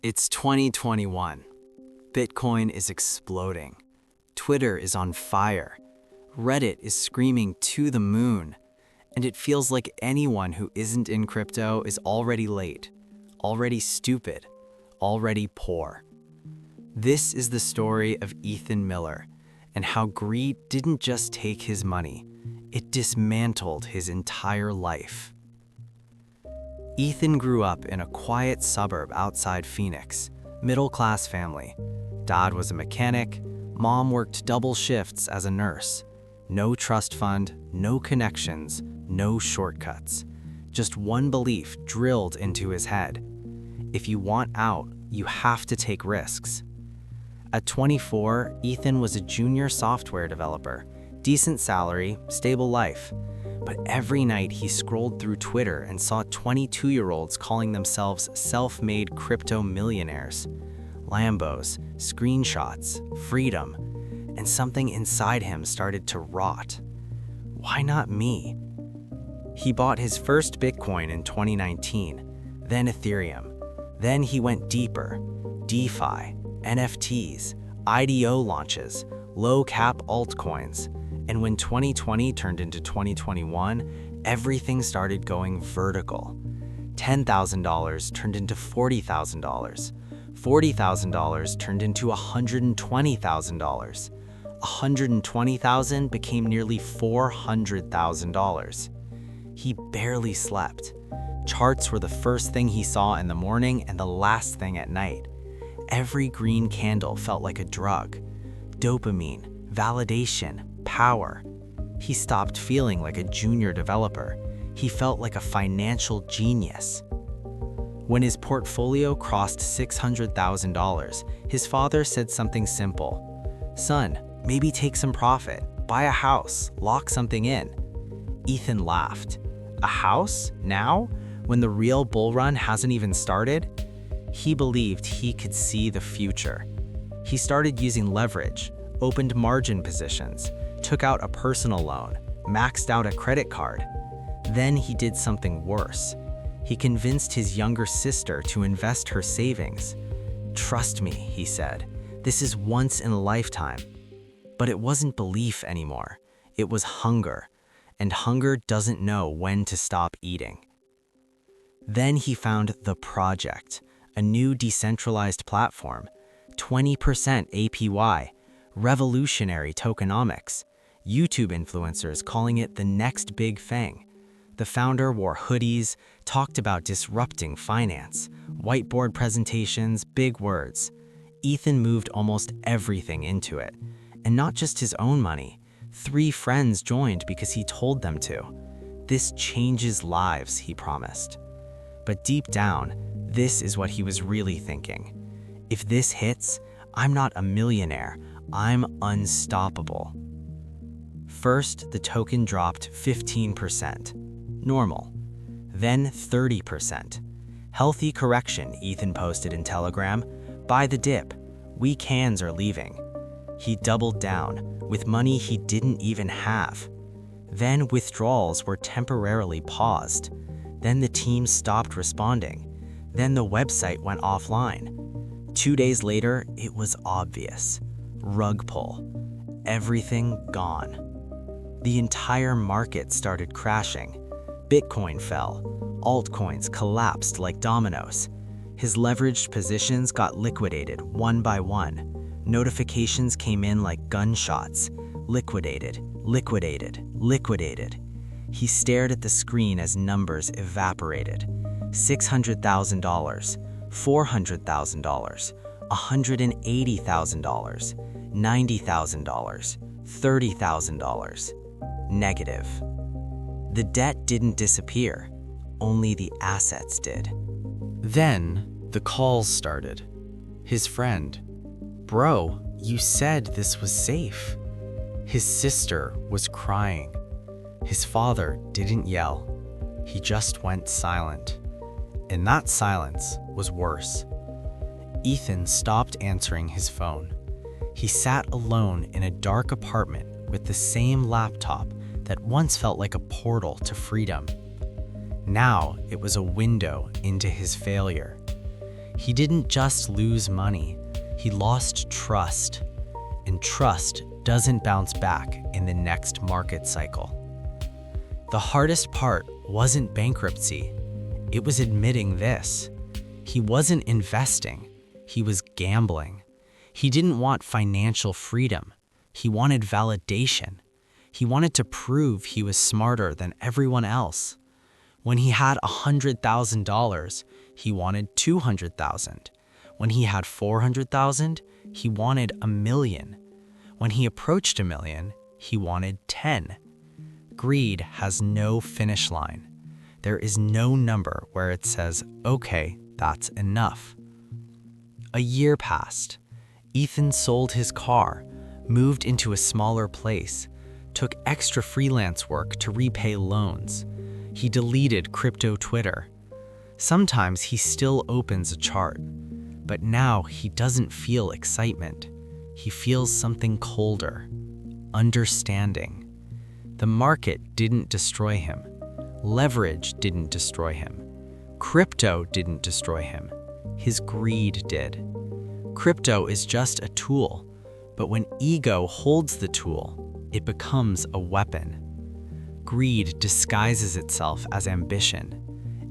It's 2021. Bitcoin is exploding. Twitter is on fire. Reddit is screaming to the moon. And it feels like anyone who isn't in crypto is already late, already stupid, already poor. This is the story of Ethan Miller and how greed didn't just take his money, it dismantled his entire life. Ethan grew up in a quiet suburb outside Phoenix, middle-class family. Dad was a mechanic, mom worked double shifts as a nurse. No trust fund, no connections, no shortcuts. Just one belief drilled into his head. If you want out, you have to take risks. At 24, Ethan was a junior software developer. Decent salary, stable life. But every night he scrolled through Twitter and saw 22-year-olds calling themselves self-made crypto millionaires. Lambos, screenshots, freedom, and something inside him started to rot. Why not me? He bought his first Bitcoin in 2019, then Ethereum. Then he went deeper. DeFi, NFTs, IDO launches, low-cap altcoins. And when 2020 turned into 2021, everything started going vertical. $10,000 turned into $40,000. $40,000 turned into $120,000. $120,000 became nearly $400,000. He barely slept. Charts were the first thing he saw in the morning and the last thing at night. Every green candle felt like a drug. Dopamine, validation, power. He stopped feeling like a junior developer. He felt like a financial genius. When his portfolio crossed $600,000, his father said something simple. "Son, maybe take some profit, buy a house, lock something in." Ethan laughed. A house? Now? When the real bull run hasn't even started? He believed he could see the future. He started using leverage, opened margin positions, took out a personal loan, maxed out a credit card. Then he did something worse. He convinced his younger sister to invest her savings. "Trust me," he said, "this is once in a lifetime." But it wasn't belief anymore. It was hunger, and hunger doesn't know when to stop eating. Then he found The Project, a new decentralized platform, 20% APY, revolutionary tokenomics, YouTube influencers calling it the next big thing. The founder wore hoodies, talked about disrupting finance, whiteboard presentations, big words. Ethan moved almost everything into it. And not just his own money. 3 friends joined because he told them to. This changes lives, he promised. But deep down, this is what he was really thinking. If this hits, I'm not a millionaire, I'm unstoppable. First, the token dropped 15%. Normal. Then 30%. Healthy correction, Ethan posted in Telegram. Buy the dip. Weak hands are leaving. He doubled down, with money he didn't even have. Then withdrawals were temporarily paused. Then the team stopped responding. Then the website went offline. 2 days later, it was obvious. Rug pull. Everything gone. The entire market started crashing. Bitcoin fell. Altcoins collapsed like dominoes. His leveraged positions got liquidated one by one. Notifications came in like gunshots. Liquidated, liquidated, liquidated. He stared at the screen as numbers evaporated. $600,000, $400,000, $180,000, $90,000, $30,000. Negative. The debt didn't disappear, only the assets did. Then the calls started. His friend, "Bro, you said this was safe." His sister was crying. His father didn't yell. He just went silent. And that silence was worse. Ethan stopped answering his phone. He sat alone in a dark apartment with the same laptop that once felt like a portal to freedom. Now it was a window into his failure. He didn't just lose money, he lost trust. And trust doesn't bounce back in the next market cycle. The hardest part wasn't bankruptcy, it was admitting this. He wasn't investing, he was gambling. He didn't want financial freedom, he wanted validation. He wanted to prove he was smarter than everyone else. When he had $100,000, he wanted $200,000. When he had $400,000, he wanted $1 million. When he approached $1 million, he wanted 10. Greed has no finish line. There is no number where it says, okay, that's enough. A year passed. Ethan sold his car, moved into a smaller place, took extra freelance work to repay loans. He deleted crypto Twitter. Sometimes he still opens a chart, but now he doesn't feel excitement. He feels something colder, understanding. The market didn't destroy him. Leverage didn't destroy him. Crypto didn't destroy him. His greed did. Crypto is just a tool, but when ego holds the tool, it becomes a weapon. Greed disguises itself as ambition.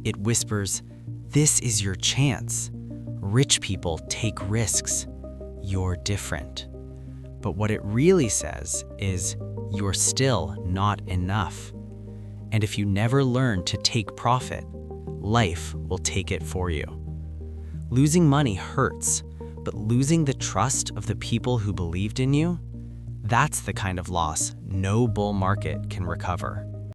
It whispers, "This is your chance. Rich people take risks. You're different." But what it really says is, you're still not enough. And if you never learn to take profit, life will take it for you. Losing money hurts, but losing the trust of the people who believed in you, that's the kind of loss no bull market can recover.